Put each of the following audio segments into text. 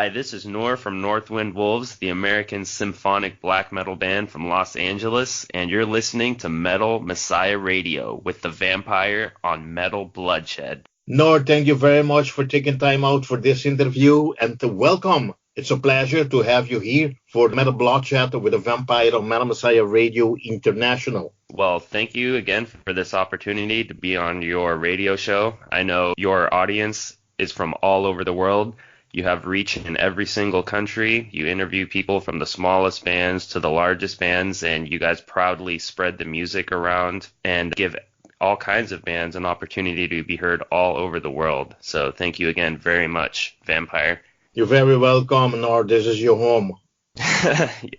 Hi, this is Noor from NorthWind Wolves, the American symphonic black metal band from Los Angeles, and you're listening to Metal Messiah Radio with the Vampire on Metal Bloodshed. Noor, thank you very much for taking time out for this interview and to welcome. It's a pleasure to have you here for Metal Bloodshed with the Vampire on Metal Messiah Radio International. Well, thank you again for this opportunity to be on your radio show. I know your audience is from all over the world. You have reach in every single country. You interview people from the smallest bands to the largest bands, and you guys proudly spread the music around and give all kinds of bands an opportunity to be heard all over the world. So thank you again very much, Vampire. You're very welcome, Noor. This is your home.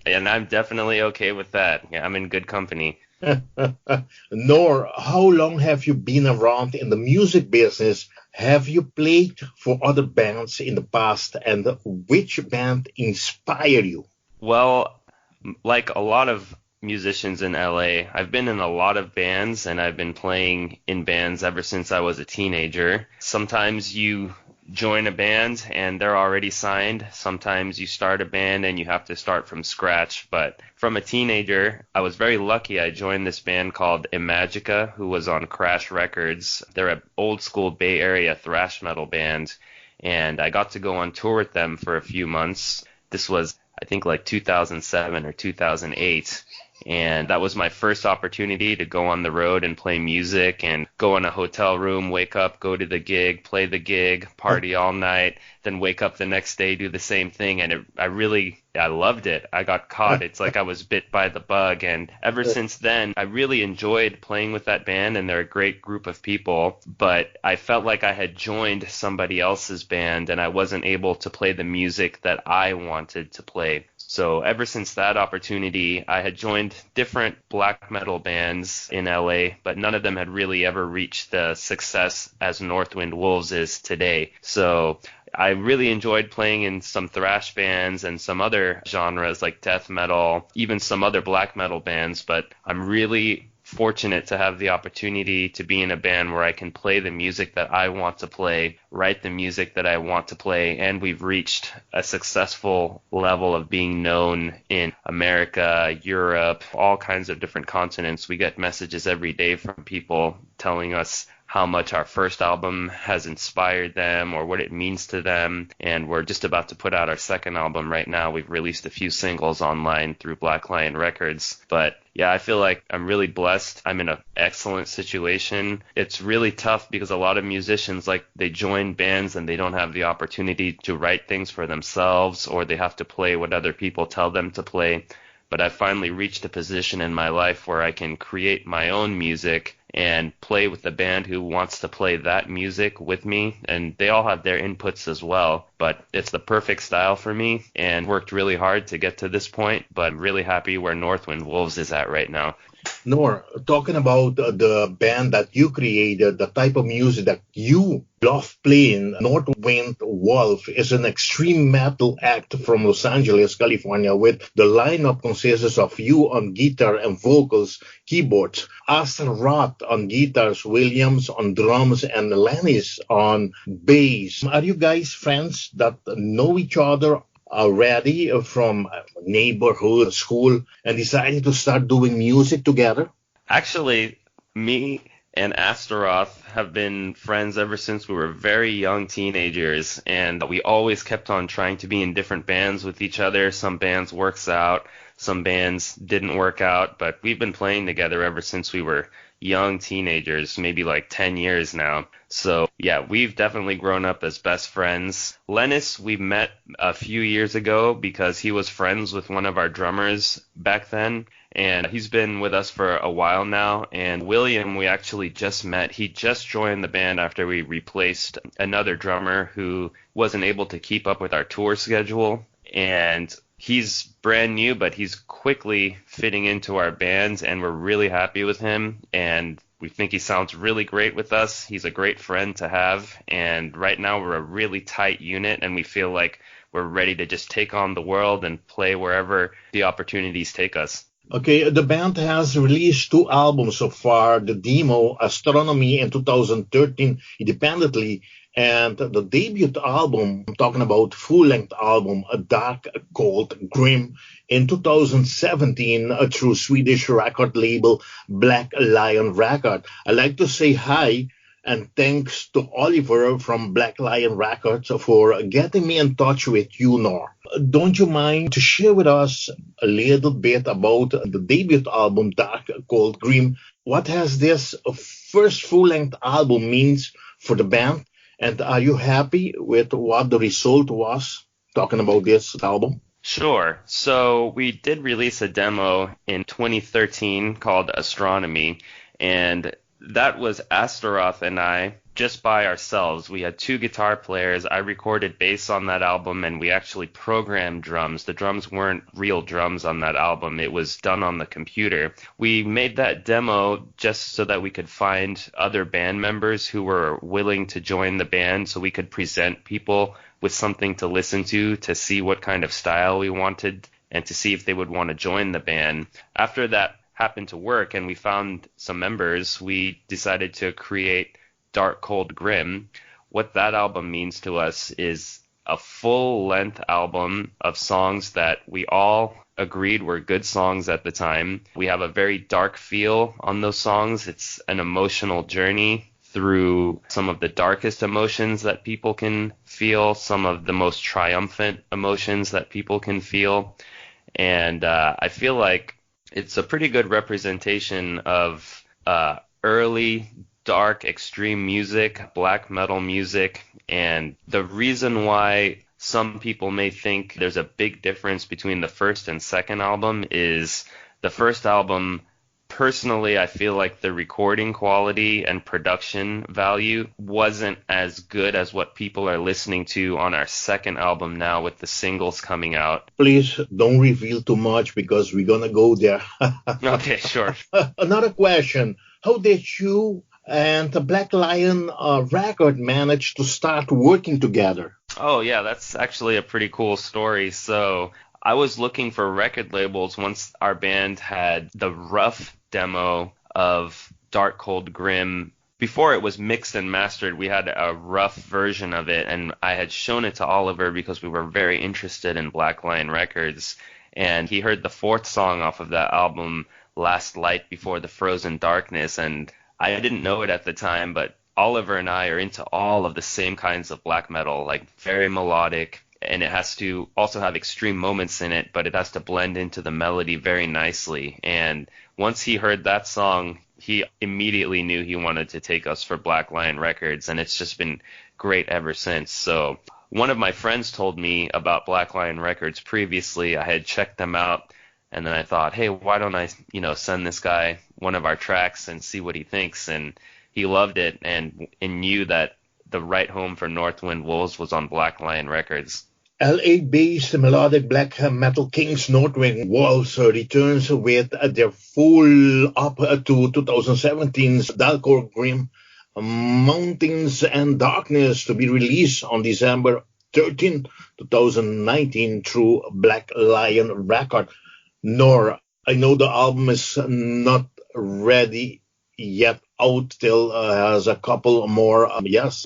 And I'm definitely okay with that. Yeah, I'm in good company. Noor, how long have you been around in the music business? Have you played for other bands in the past, and which band inspired you? Well, like a lot of musicians in LA, I've been in a lot of bands, and I've been playing in bands ever since I was a teenager. Sometimes you join a band and they're already signed. Sometimes you start a band and you have to start from scratch. But from a teenager, I was very lucky. I joined this band called Imagica, who was on Crash Records. They're an old school Bay Area thrash metal band, and I got to go on tour with them for a few months. This was, I think, like 2007 or 2008. And that was my first opportunity to go on the road and play music and go in a hotel room, wake up, go to the gig, play the gig, party all night, then wake up the next day, do the same thing. And I loved it. I got caught. It's like I was bit by the bug. And ever since then, I really enjoyed playing with that band, and they're a great group of people. But I felt like I had joined somebody else's band and I wasn't able to play the music that I wanted to play. So ever since that opportunity, I had joined different black metal bands in LA, but none of them had really ever reached the success as NorthWind Wolves is today. So I really enjoyed playing in some thrash bands and some other genres like death metal, even some other black metal bands, but I'm really fortunate to have the opportunity to be in a band where I can play the music that I want to play, write the music that I want to play, and we've reached a successful level of being known in America, Europe, all kinds of different continents. We get messages every day from people telling us how much our first album has inspired them or what it means to them. And we're just about to put out our second album right now. We've released a few singles online through Black Lion Records. But yeah, I feel like I'm really blessed. I'm in an excellent situation. It's really tough because a lot of musicians, like, they join bands and they don't have the opportunity to write things for themselves, or they have to play what other people tell them to play. But I finally reached a position in my life where I can create my own music and play with the band who wants to play that music with me. And they all have their inputs as well. But it's the perfect style for me, and worked really hard to get to this point. But I'm really happy where NorthWind Wolves is at right now. Noor, talking about the band that you created, the type of music that you love playing, NorthWind Wolf is an extreme metal act from Los Angeles, California, with the lineup consists of you on guitar and vocals, keyboards, Astaroth on guitars, Williams on drums, and Lennis on bass. Are you guys friends that know each other already from neighborhood, school, and decided to start doing music together? Actually, me and Astaroth have been friends ever since we were very young teenagers, and we always kept on trying to be in different bands with each other. Some bands works out, some bands didn't work out, but we've been playing together ever since we were young teenagers, maybe like 10 years now. So yeah, we've definitely grown up as best friends. Lennis, we met a few years ago because he was friends with one of our drummers back then, and he's been with us for a while now. And William, we actually just met. He just joined the band after we replaced another drummer who wasn't able to keep up with our tour schedule. And he's brand new, but he's quickly fitting into our band, and we're really happy with him. And we think he sounds really great with us. He's a great friend to have. And right now we're a really tight unit, and we feel like we're ready to just take on the world and play wherever the opportunities take us. Okay, the band has released two albums so far, the demo Astronomy in 2013 independently, and the debut album, I'm talking about full-length album, A Dark, Cold, Grim, in 2017 through Swedish record label Black Lion Record. I'd like to say hi and thanks to Oliver from Black Lion Records for getting me in touch with you, Noor. Don't you mind to share with us a little bit about the debut album, Dark, Cold, Grim? What has this first full-length album means for the band? And are you happy with what the result was, talking about this album? Sure. So we did release a demo in 2013 called Astronomy, and that was Astaroth and I just by ourselves. We had two guitar players. I recorded bass on that album, and we actually programmed drums. The drums weren't real drums on that album. It was done on the computer. We made that demo just so that we could find other band members who were willing to join the band so we could present people with something to listen to see what kind of style we wanted and to see if they would want to join the band. After that happened to work and we found some members, we decided to create Dark, Cold, Grim. What that album means to us is a full-length album of songs that we all agreed were good songs at the time. We have a very dark feel on those songs. It's an emotional journey through some of the darkest emotions that people can feel, some of the most triumphant emotions that people can feel. And I feel like it's a pretty good representation of early, dark, extreme music, black metal music. And the reason why some people may think there's a big difference between the first and second album is the first album, personally, I feel like the recording quality and production value wasn't as good as what people are listening to on our second album now with the singles coming out. Please don't reveal too much because we're going to go there. Okay, sure. Another question. How did you and the Black Lion record manage to start working together? Oh, yeah, that's actually a pretty cool story. So I was looking for record labels once our band had the rough demo of Dark, Cold, Grim. Before it was mixed and mastered, we had a rough version of it, and I had shown it to Oliver because we were very interested in Black Lion Records, and he heard the fourth song off of that album, Last Light Before the Frozen Darkness, and I didn't know it at the time, but Oliver and I are into all of the same kinds of black metal, like very melodic, and it has to also have extreme moments in it, but it has to blend into the melody very nicely. And once he heard that song, he immediately knew he wanted to take us for Black Lion Records, and it's just been great ever since. So one of my friends told me about Black Lion Records previously. I had checked them out, and then I thought, hey, why don't I, send this guy one of our tracks and see what he thinks? And he loved it and knew that the right home for NorthWind Wolves was on Black Lion Records. LA-based Melodic Black metal kings NorthWind Wolves returns with their full up to 2017's Dark, Cold, Grim, Mountains and Darkness to be released on December 13, 2019 through Black Lion Record. Noor, I know the album is not ready yet out till has a couple more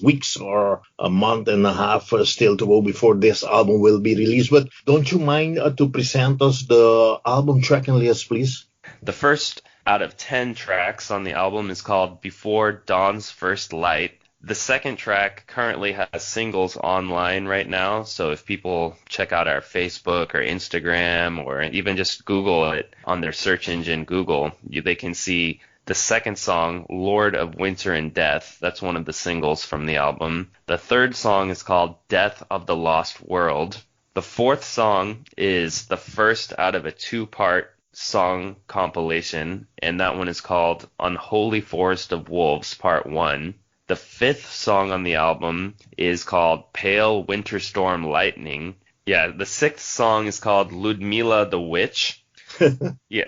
weeks or a month and a half still to go before this album will be released, but don't you mind to present us the album tracking list, please? The first out of 10 tracks on the album is called Before Dawn's First Light. The second track currently has singles online right now, so if people check out our Facebook or Instagram or even just Google it on their search engine, Google, they can see the second song, Lord of Winter and Death. That's one of the singles from the album. The third song is called Death of the Lost World. The fourth song is the first out of a two-part song compilation, and that one is called Unholy Forest of Wolves, Part 1. The fifth song on the album is called Pale Winter Storm Lightning. Yeah, the sixth song is called Ludmilla the Witch. Yeah.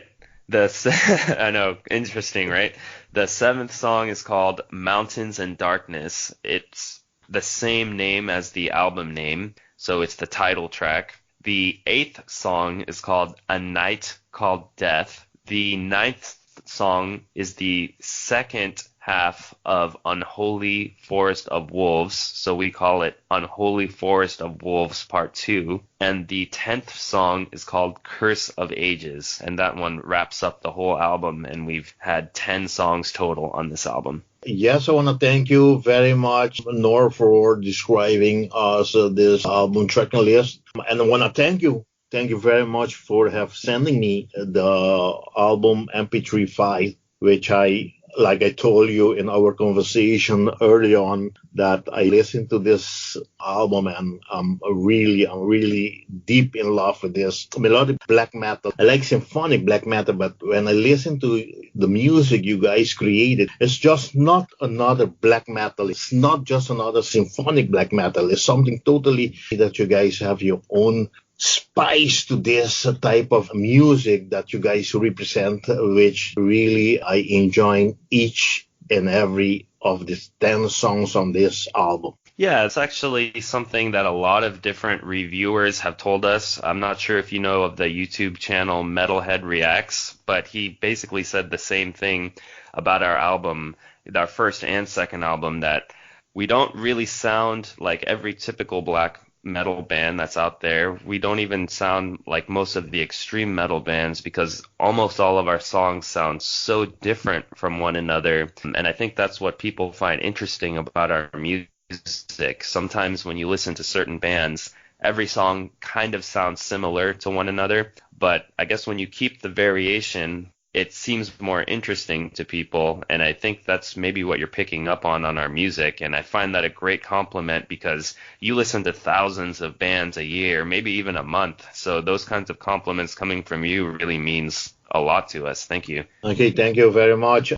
I know, interesting, right? The seventh song is called Mountains and Darkness. It's the same name as the album name, so it's the title track. The eighth song is called A Night Called Death. The ninth song is the second half of Unholy Forest of Wolves, so we call it Unholy Forest of Wolves Part 2. And the 10th song is called Curse of Ages, and that one wraps up the whole album, and we've had 10 songs total on this album. Yes, I want to thank you very much, Noor, for describing us this album tracking list. And I want to thank you. Thank you very much for sending me the album MP3 file, which like I told you in our conversation early on, that I listened to this album and I'm really deep in love with this melodic black metal. I like symphonic black metal, but when I listen to the music you guys created, it's just not another black metal. It's not just another symphonic black metal. It's something totally that you guys have your own spice to this type of music that you guys represent, which really I enjoy each and every of these 10 songs on this album. Yeah, it's actually something that a lot of different reviewers have told us. I'm not sure if you know of the YouTube channel Metalhead Reacts, but he basically said the same thing about our album, our first and second album, that we don't really sound like every typical black metal band that's out there. We don't even sound like most of the extreme metal bands because almost all of our songs sound so different from one another. And I think that's what people find interesting about our music. Sometimes when you listen to certain bands, every song kind of sounds similar to one another, but I guess when you keep the variation, it seems more interesting to people, and I think that's maybe what you're picking up on our music, and I find that a great compliment because you listen to thousands of bands a year, maybe even a month, so those kinds of compliments coming from you really means a lot to us. Thank you. Okay, thank you very much.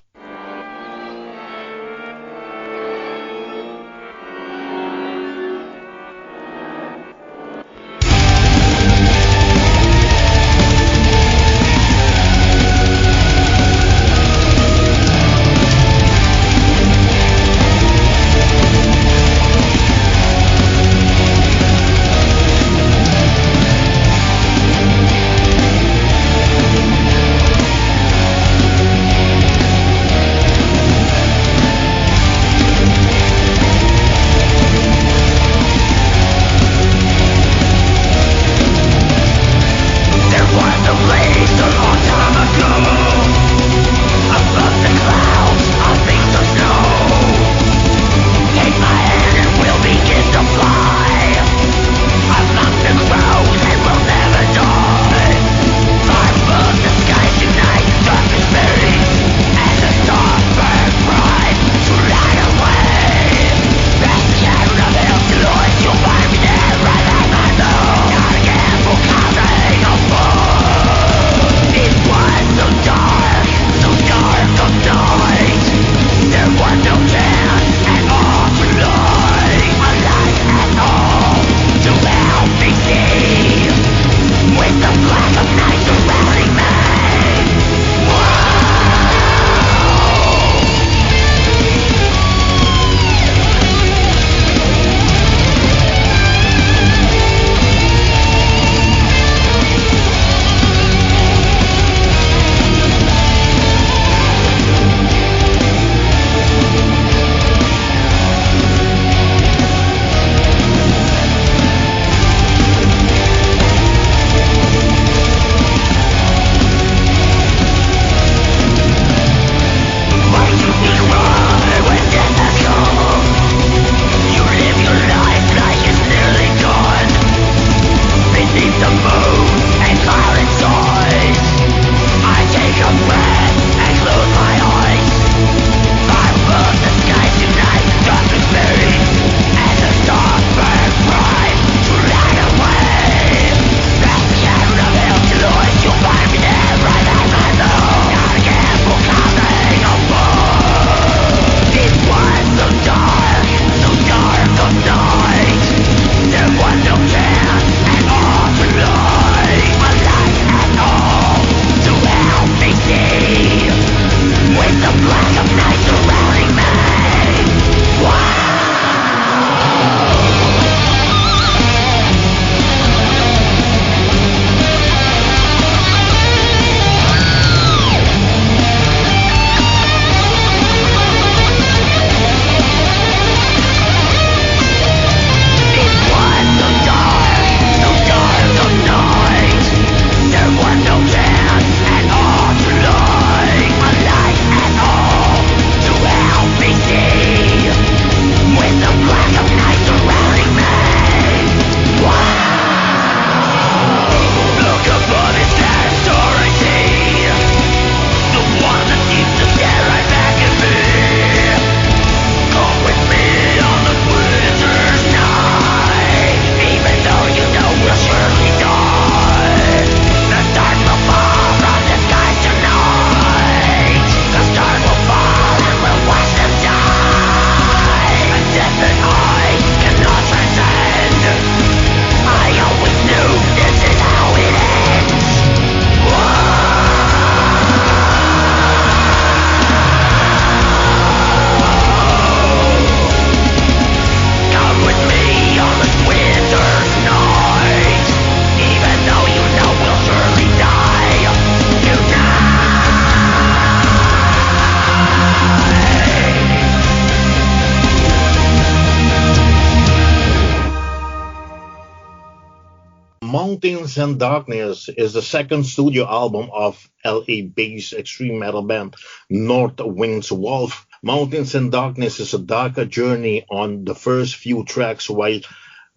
Mountains and Darkness is the second studio album of LA-based extreme metal band NorthWind Wolves. Mountains and Darkness is a darker journey on the first few tracks while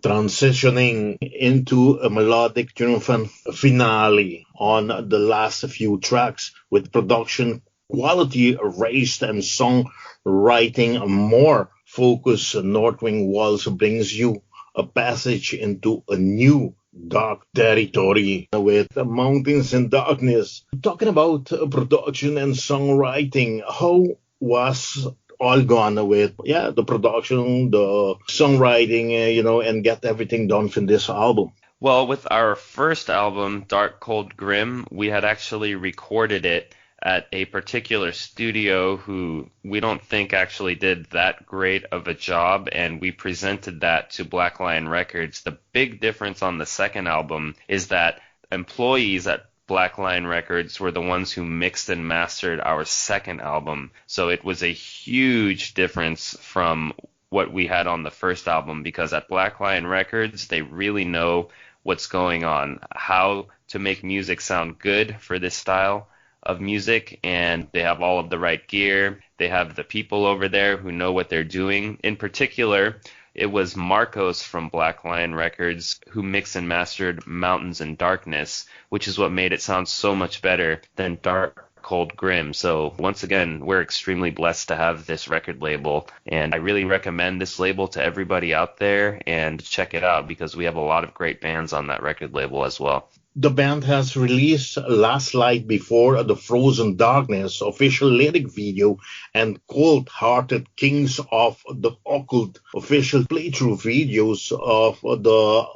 transitioning into a melodic triumphant finale on the last few tracks, with production quality raised and songwriting more focused. NorthWind Wolves brings you a passage into a new dark territory with Mountains and Darkness. Talking about production and songwriting, how was all gone with the production, the songwriting, and get everything done for this album? Well, with our first album, Dark Cold Grim, we had actually recorded it at a particular studio who we don't think actually did that great of a job, and we presented that to Black Lion Records. The big difference on the second album is that employees at Black Lion Records were the ones who mixed and mastered our second album. So it was a huge difference from what we had on the first album, because at Black Lion Records, they really know what's going on, how to make music sound good for this style of music, and they have all of the right gear. They have the people over there who know what they're doing. In particular, it was Marcos from Black Lion Records who mixed and mastered Mountains and Darkness, which is what made it sound so much better than Dark Cold Grim. So once again, we're extremely blessed to have this record label, and I really recommend this label to everybody out there, and check it out because we have a lot of great bands on that record label as well. The band has released Last Light Before the Frozen Darkness official lyric video and Cold-Hearted Kings of the Occult official playthrough videos of the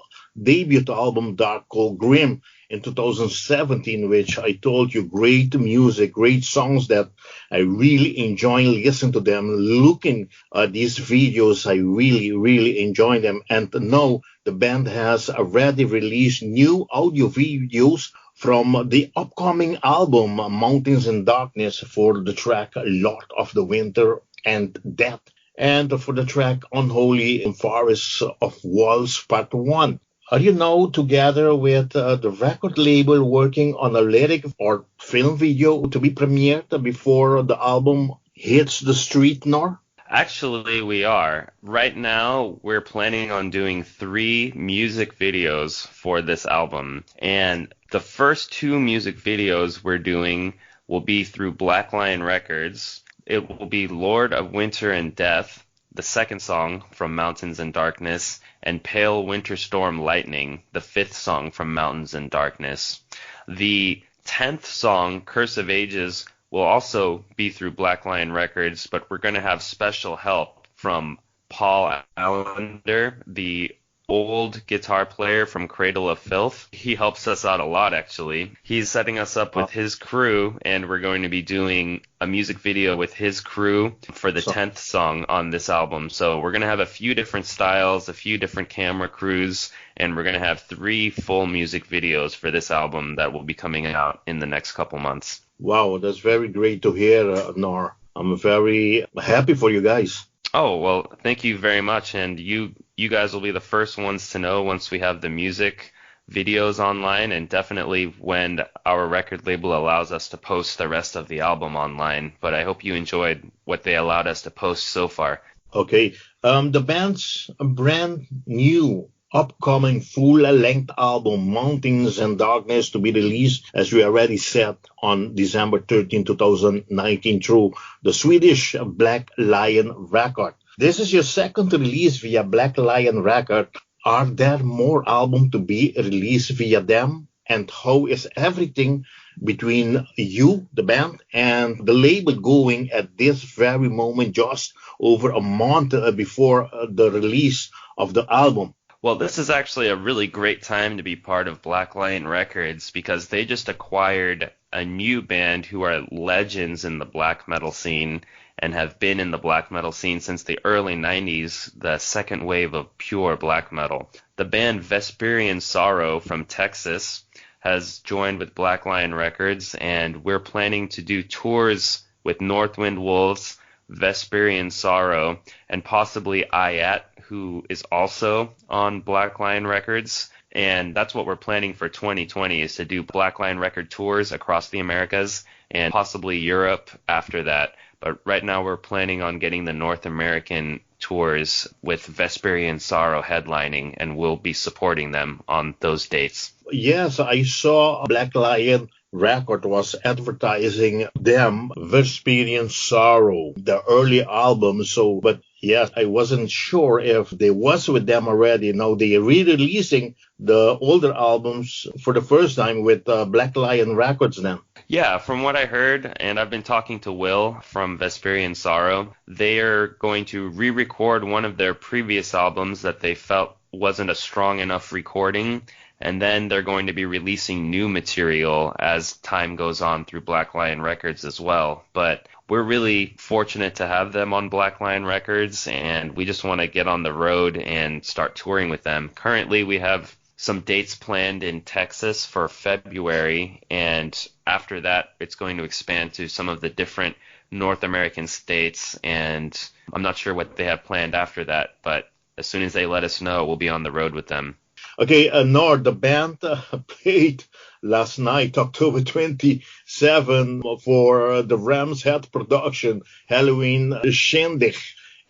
debut album Dark Cold Grim in 2017, which I told you, great music, great songs that I really enjoy listening to them. Looking at these videos, I really enjoy them. And now the band has already released new audio videos from the upcoming album Mountains and Darkness for the track Lord of the Winter and Death, and for the track Unholy in Forest of Walls Part 1. Are you now together with the record label working on a lyric or film video to be premiered before the album hits the street, Noor? Actually, we are. Right now, we're planning on doing 3 music videos for this album. And the first 2 music videos we're doing will be through Black Lion Records. It will be Lord of Winter and Death, the second song from Mountains and Darkness, and Pale Winter Storm Lightning, the 5th song from Mountains and Darkness. The 10th song, Curse of Ages, will also be through Black Lion Records, but we're going to have special help from Paul Allender, the old guitar player from Cradle of Filth. He helps us out a lot, actually. He's setting us up with his crew, and we're going to be doing a music video with his crew for the 10th song on this album. So we're going to have a few different styles, a few different camera crews, and we're going to have 3 full music videos for this album that will be coming out in the next couple months. Wow, that's very great to hear, Noor. I'm very happy for you guys. Oh, well, thank you very much. And you guys will be the first ones to know once we have the music videos online, and definitely when our record label allows us to post the rest of the album online. But I hope you enjoyed what they allowed us to post so far. Okay. The band's brand new upcoming full-length album, Mountains and Darkness, to be released, as we already said, on December 13, 2019, through the Swedish Black Lion Record. This is your second release via Black Lion Record. Are there more albums to be released via them? And how is everything between you, the band, and the label going at this very moment, just over a month before the release of the album? Well, this is actually a really great time to be part of Black Lion Records, because they just acquired a new band who are legends in the black metal scene and have been in the black metal scene since the early 90s, the second wave of pure black metal. The band Vesperian Sorrow from Texas has joined with Black Lion Records, and we're planning to do tours with NorthWind Wolves, Vesperian Sorrow, and possibly Ayat, who is also on Black Lion Records. And that's what we're planning for 2020 is to do Black Lion record tours across the Americas and possibly Europe after that. But right now we're planning on getting the North American tours with Vesperian Sorrow headlining, and we'll be supporting them on those dates. Yes, I saw Black Lion Record was advertising them Vesperian Sorrow, the early album. So, but yes, I wasn't sure if they was with them already. Now they're re-releasing the older albums for the first time with Black Lion Records now. Yeah, from what I heard, and I've been talking to Will from Vesperian Sorrow, they are going to re-record one of their previous albums that they felt wasn't a strong enough recording, and then they're going to be releasing new material as time goes on through Black Lion Records as well. But we're really fortunate to have them on Black Lion Records, and we just want to get on the road and start touring with them. Currently, we have some dates planned in Texas for February, and after that, it's going to expand to some of the different North American states, and I'm not sure what they have planned after that, but as soon as they let us know, we'll be on the road with them. Okay, Noor, the band played last night, October 27, for the Ram's Head production Halloween Shindig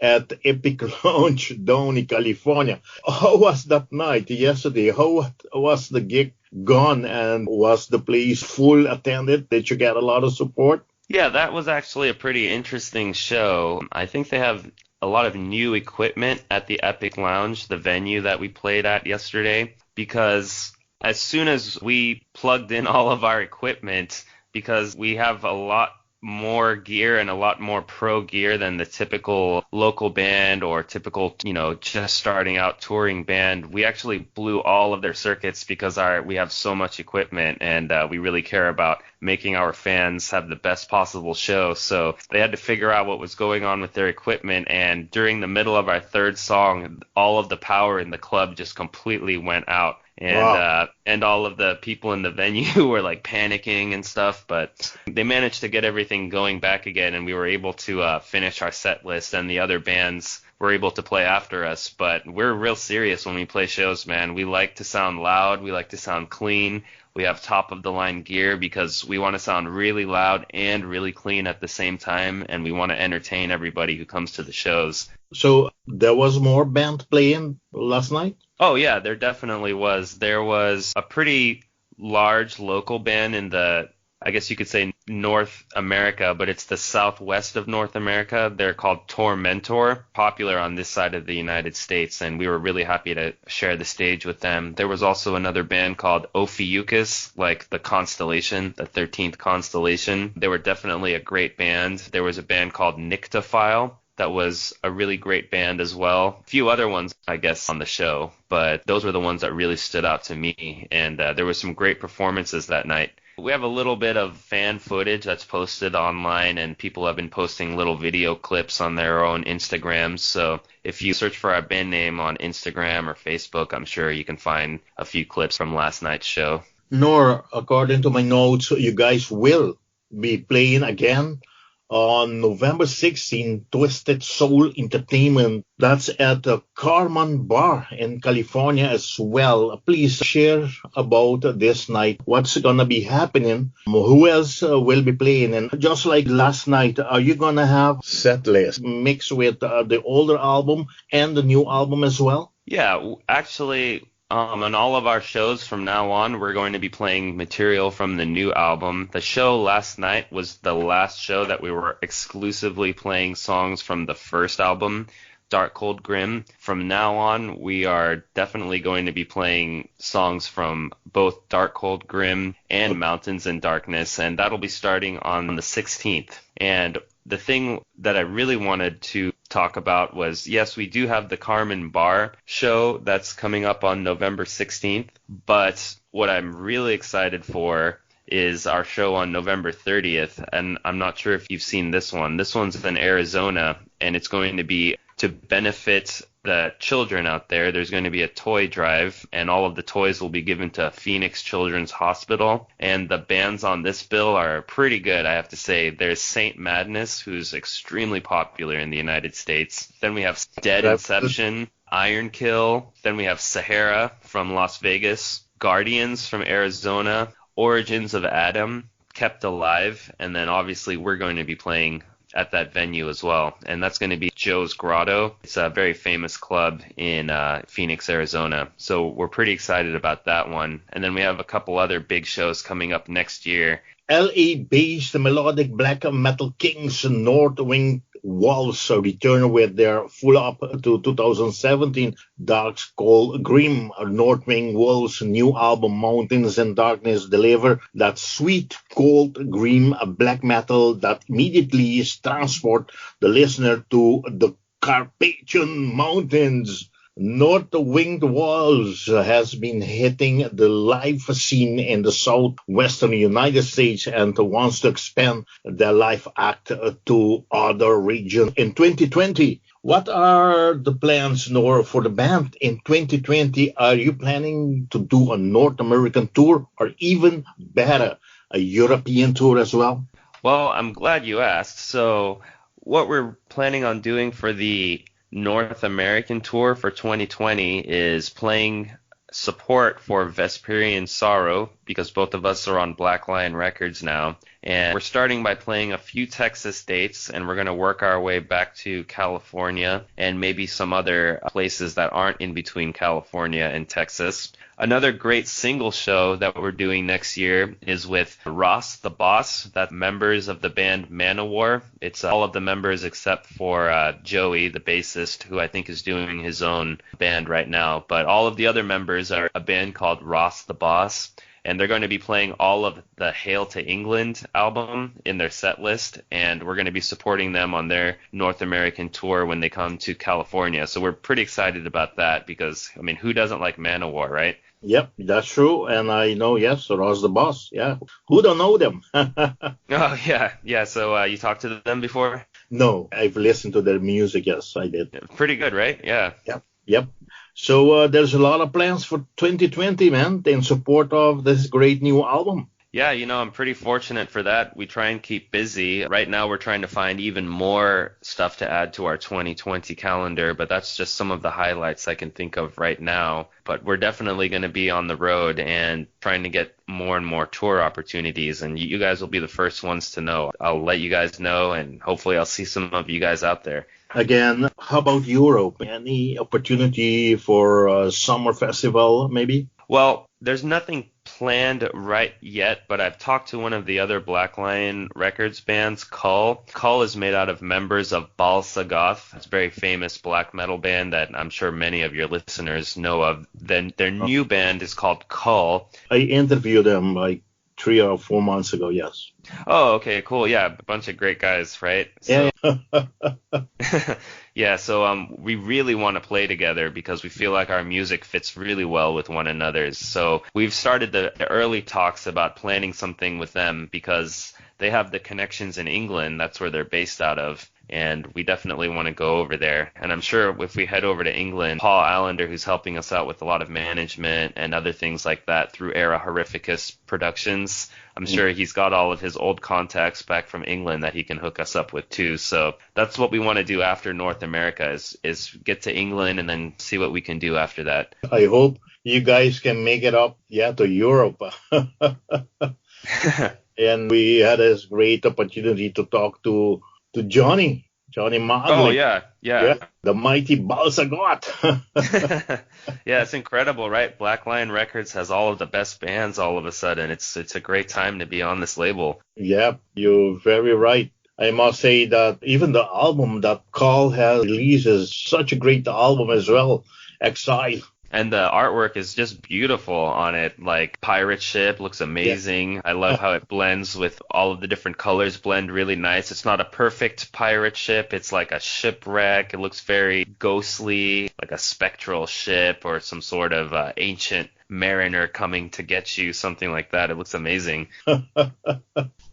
at Epic Lounge, Downey, California. How was that night yesterday? How was the gig gone, and was the place full attended? Did you get a lot of support? Yeah, that was actually a pretty interesting show. I think they have a lot of new equipment at the Epic Lounge, the venue that we played at yesterday, because as soon as we plugged in all of our equipment, because we have a lot more gear and a lot more pro gear than the typical local band or typical, just starting out touring band. We actually blew all of their circuits because we have so much equipment, and we really care about making our fans have the best possible show. So they had to figure out what was going on with their equipment, and during the middle of our third song, all of the power in the club just completely went out. And wow. And all of the people in the venue were like panicking and stuff, but they managed to get everything going back again, and we were able to finish our set list, and the other bands were able to play after us. But we're real serious when we play shows, man. We like to sound loud. We like to sound clean. We have top of the line gear because we want to sound really loud and really clean at the same time, and we want to entertain everybody who comes to the shows. So there was more band playing last night? Oh, yeah, there definitely was. There was a pretty large local band in the, I guess you could say, North America, but it's the southwest of North America. They're called Tormentor, popular on this side of the United States, and we were really happy to share the stage with them. There was also another band called Ophiuchus, like the constellation, the 13th constellation. They were definitely a great band. There was a band called Nyctophile. That was a really great band as well. A few other ones, I guess, on the show, but those were the ones that really stood out to me, and there were some great performances that night. We have a little bit of fan footage that's posted online, and people have been posting little video clips on their own Instagrams, so if you search for our band name on Instagram or Facebook, I'm sure you can find a few clips from last night's show. Noor, according to my notes, you guys will be playing again on November 16, Twisted Soul Entertainment. That's at the Carman Bar in California as well. Please share about this night. What's going to be happening? Who else will be playing? And just like last night, are you going to have set list mixed with the older album and the new album as well? Yeah, actually, on all of our shows from now on, we're going to be playing material from the new album. The show last night was the last show that we were exclusively playing songs from the first album, Dark Cold Grim. From now on, we are definitely going to be playing songs from both Dark Cold Grim and Mountains in Darkness, and that'll be starting on the 16th. And the thing that I really wanted to talk about was, yes, we do have the Carmen Bar show that's coming up on November 16th, but what I'm really excited for is our show on November 30th, and I'm not sure if you've seen this one. This one's in Arizona, and it's going to be to benefit the children out there. There's going to be a toy drive, and all of the toys will be given to Phoenix Children's Hospital. And the bands on this bill are pretty good, I have to say. There's Saint Madness, who's extremely popular in the United States. Then we have Dead Inception, Iron Kill. Then we have Sahara from Las Vegas, Guardians from Arizona, Origins of Adam, Kept Alive, and then obviously we're going to be playing at that venue as well, and that's going to be Joe's Grotto. It's a very famous club in Phoenix, Arizona, so we're pretty excited about that one. And then we have a couple other big shows coming up next year. LA-based Melodic Black Metal Kings NorthWind Wolves return with their full-up to 2017 Dark Skull Grim. NorthWind Wolves' new album Mountains and Darkness deliver that sweet, cold, grim black metal that immediately transport the listener to the Carpathian Mountains. NorthWind Wolves has been hitting the live scene in the southwestern United States and wants to expand their live act to other regions in 2020. What are the plans, Noor, for the band in 2020? Are you planning to do a North American tour or even better, a European tour as well? Well, I'm glad you asked. So what we're planning on doing for the North American tour for 2020 is playing support for Vesperian Sorrow, because both of us are on Black Lion Records now. And we're starting by playing a few Texas dates, and we're going to work our way back to California and maybe some other places that aren't in between California and Texas. Another great single show that we're doing next year is with Ross the Boss. That's members of the band Manowar. It's all of the members except for Joey, the bassist, who I think is doing his own band right now. But all of the other members are a band called Ross the Boss. And they're going to be playing all of the Hail to England album in their set list, and we're going to be supporting them on their North American tour when they come to California. So we're pretty excited about that because, I mean, who doesn't like Manowar, right? Yep, that's true. And I know, yes, Ross the Boss. Yeah. Who don't know them? Oh, yeah. Yeah. So you talked to them before? No, I've listened to their music. Yes, I did. Pretty good, right? Yeah. Yep. So there's a lot of plans for 2020, man, in support of this great new album. Yeah, I'm pretty fortunate for that. We try and keep busy. Right now, we're trying to find even more stuff to add to our 2020 calendar, but that's just some of the highlights I can think of right now. But we're definitely going to be on the road and trying to get more and more tour opportunities, and you guys will be the first ones to know. I'll let you guys know, and hopefully I'll see some of you guys out there. Again, how about Europe? Any opportunity for a summer festival, maybe? Well, there's nothing planned right yet, but I've talked to one of the other Black Lion Records bands, Kull. Kull is made out of members of Balsagoth. It's a very famous black metal band that I'm sure many of your listeners know of. Then their new band is called Kull. I interviewed them like 3 or 4 months ago, yes. Oh, okay, cool. Yeah, a bunch of great guys, right? So, yeah. Yeah, so we really want to play together because we feel like our music fits really well with one another's. So we've started the early talks about planning something with them because they have the connections in England. That's where they're based out of. And we definitely want to go over there. And I'm sure if we head over to England, Paul Allender, who's helping us out with a lot of management and other things like that through Era Horrificus Productions, I'm sure he's got all of his old contacts back from England that he can hook us up with too. So that's what we want to do after North America is get to England and then see what we can do after that. I hope you guys can make it up, to Europe. And we had this great opportunity to talk to Johnny Modley. Oh, yeah. The mighty Balsagoth. Yeah, it's incredible, right? Black Lion Records has all of the best bands all of a sudden. It's a great time to be on this label. Yeah, you're very right. I must say that even the album that Kull has released is such a great album as well, Exile. And the artwork is just beautiful on it. Like pirate ship looks amazing. Yeah. I love how it blends with all of the different colors blend really nice. It's not a perfect pirate ship. It's like a shipwreck. It looks very ghostly, like a spectral ship or some sort of ancient mariner coming to get you, something like that. It looks amazing.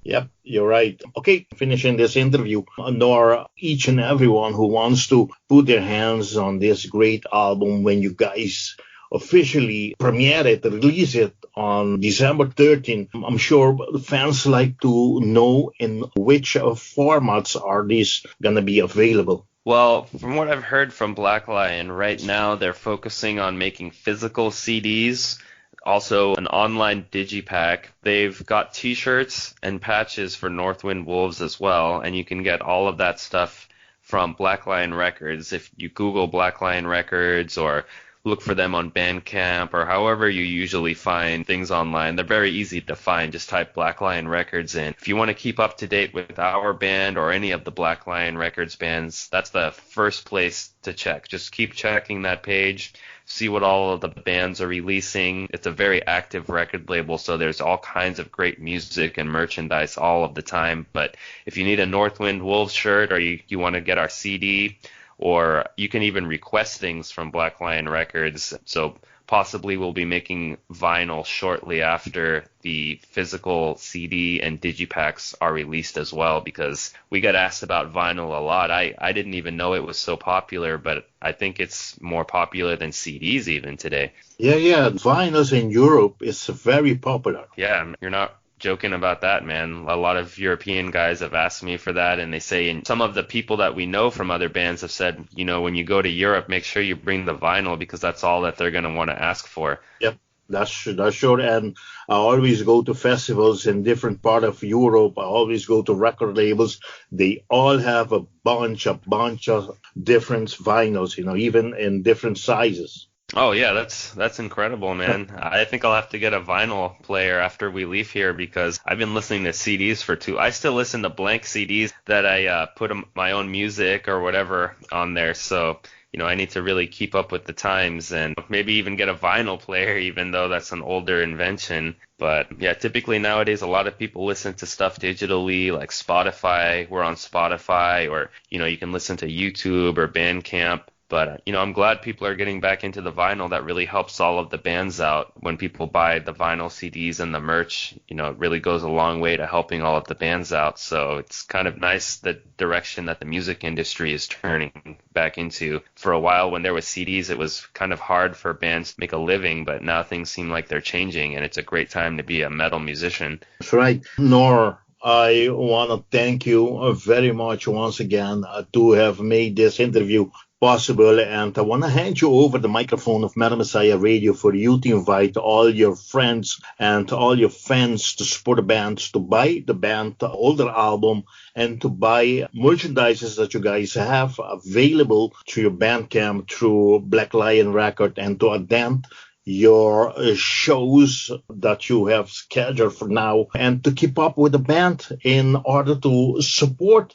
Yep, you're right. Okay, finishing this interview, Noor, each and everyone who wants to put their hands on this great album when you guys officially premiere it, release it on December 13th, I'm sure fans like to know in which formats are these going to be available. Well, from what I've heard from Black Lion, right now they're focusing on making physical CDs, also an online digipack. They've got t-shirts and patches for NorthWind Wolves as well, and you can get all of that stuff from Black Lion Records. If you Google Black Lion Records or look for them on Bandcamp or however you usually find things online. They're very easy to find. Just type Black Lion Records in. If you want to keep up to date with our band or any of the Black Lion Records bands, that's the first place to check. Just keep checking that page. See what all of the bands are releasing. It's a very active record label, so there's all kinds of great music and merchandise all of the time. But if you need a NorthWind Wolves shirt or you want to get our CD, or you can even request things from Black Lion Records. So possibly we'll be making vinyl shortly after the physical CD and digipacks are released as well, because we get asked about vinyl a lot. I didn't even know it was so popular, but I think it's more popular than CDs even today. Yeah. Vinyls in Europe is very popular. Yeah, you're not joking about that, man. A lot of European guys have asked me for that, and they say, and some of the people that we know from other bands have said, when you go to Europe, make sure you bring the vinyl because that's all that they're going to want to ask for. Yep, that's sure. And I always go to festivals in different part of Europe. I always go to record labels. They all have a bunch of different vinyls, even in different sizes. Oh yeah, that's incredible, man. I think I'll have to get a vinyl player after we leave here because I've been listening to CDs for I still listen to blank CDs that I put my own music or whatever on there. So, I need to really keep up with the times and maybe even get a vinyl player, even though that's an older invention. But yeah, typically nowadays a lot of people listen to stuff digitally, like Spotify. We're on Spotify, or you can listen to YouTube or Bandcamp. But, I'm glad people are getting back into the vinyl. That really helps all of the bands out. When people buy the vinyl CDs and the merch, it really goes a long way to helping all of the bands out. So it's kind of nice the direction that the music industry is turning back into. For a while when there was CDs, it was kind of hard for bands to make a living, but now things seem like they're changing, and it's a great time to be a metal musician. That's right. Noor, I want to thank you very much once again to have made this interview possible, and I want to hand you over the microphone of Metal Messiah Radio for you to invite all your friends and all your fans to support the band, to buy the band older album, and to buy merchandises that you guys have available through your Bandcamp, through Black Lion Record, and to attend your shows that you have scheduled for now, and to keep up with the band in order to support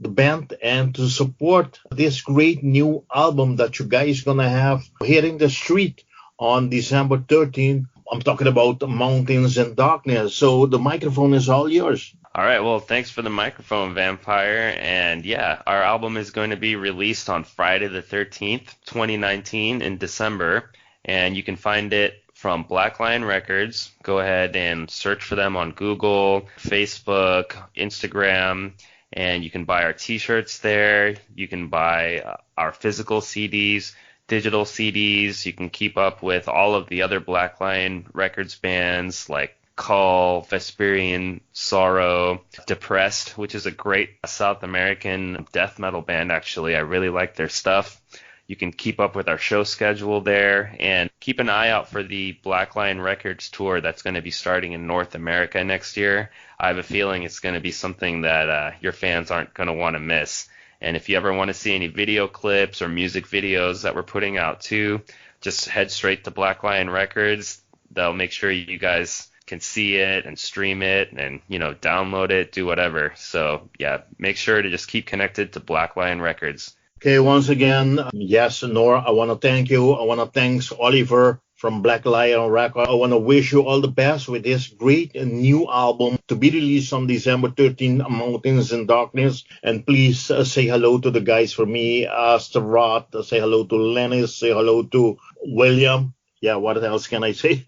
the band and to support this great new album that you guys gonna have hitting the street on December 13th. I'm talking about Mountains and Darkness. So the microphone is all yours. All right, well, thanks for the microphone, Vampire. And yeah, our album is going to be released on Friday the 13th, 2019 in December. And you can find it from Black Lion Records. Go ahead and search for them on Google, Facebook, Instagram. And you can buy our t-shirts there. You can buy our physical CDs, digital CDs. You can keep up with all of the other Black Lion Records bands like Cull, Vesperian Sorrow, Depressed, which is a great South American death metal band, actually. I really like their stuff. You can keep up with our show schedule there, and keep an eye out for the Black Lion Records tour that's going to be starting in North America next year. I have a feeling it's going to be something that your fans aren't going to want to miss. And if you ever want to see any video clips or music videos that we're putting out too, just head straight to Black Lion Records. They'll make sure you guys can see it and stream it and, download it, do whatever. So, yeah, make sure to just keep connected to Black Lion Records. Okay, once again, yes, Noor, I want to thank you. I want to thank Oliver from Black Lion Records. I want to wish you all the best with this great new album to be released on December 13th, Mountains and Darkness. And please say hello to the guys for me, Astaroth, say hello to Lennis, say hello to William. Yeah, what else can I say?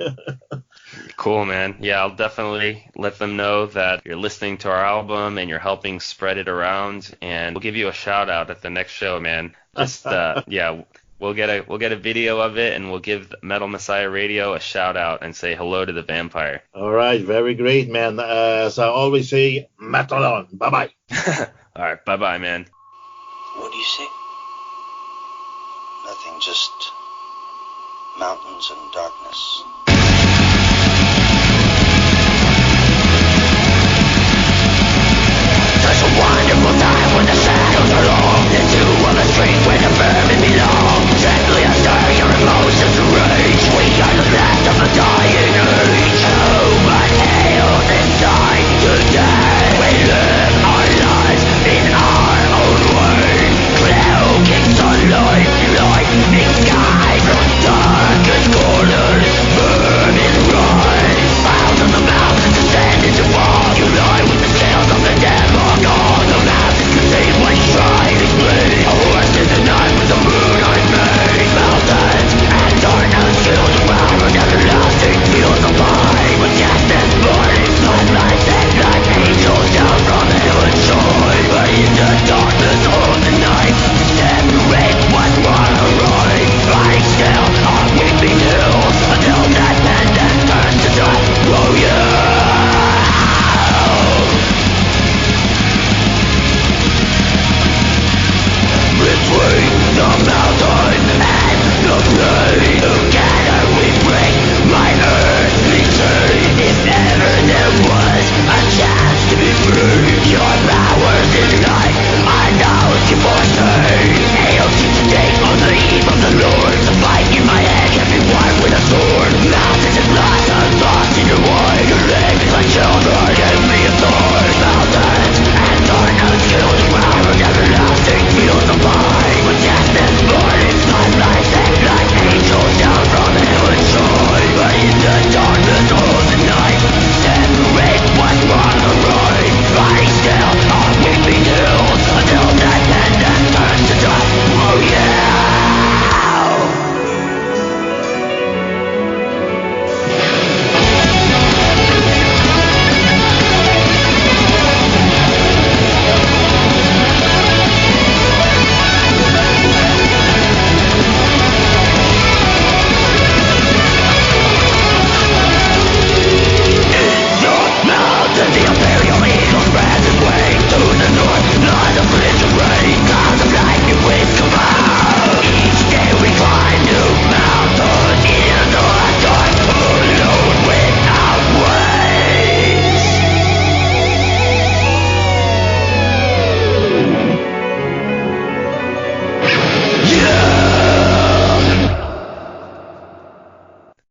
Cool, man. Yeah, I'll definitely let them know that you're listening to our album and you're helping spread it around, and we'll give you a shout out at the next show, man. Just yeah, we'll get a video of it, and we'll give Metal Messiah Radio a shout out and say hello to the Vampire. All right, very great, man. As I always say, metal on. Bye bye. All right, bye bye, man. What do you see? Nothing, just mountains and darkness.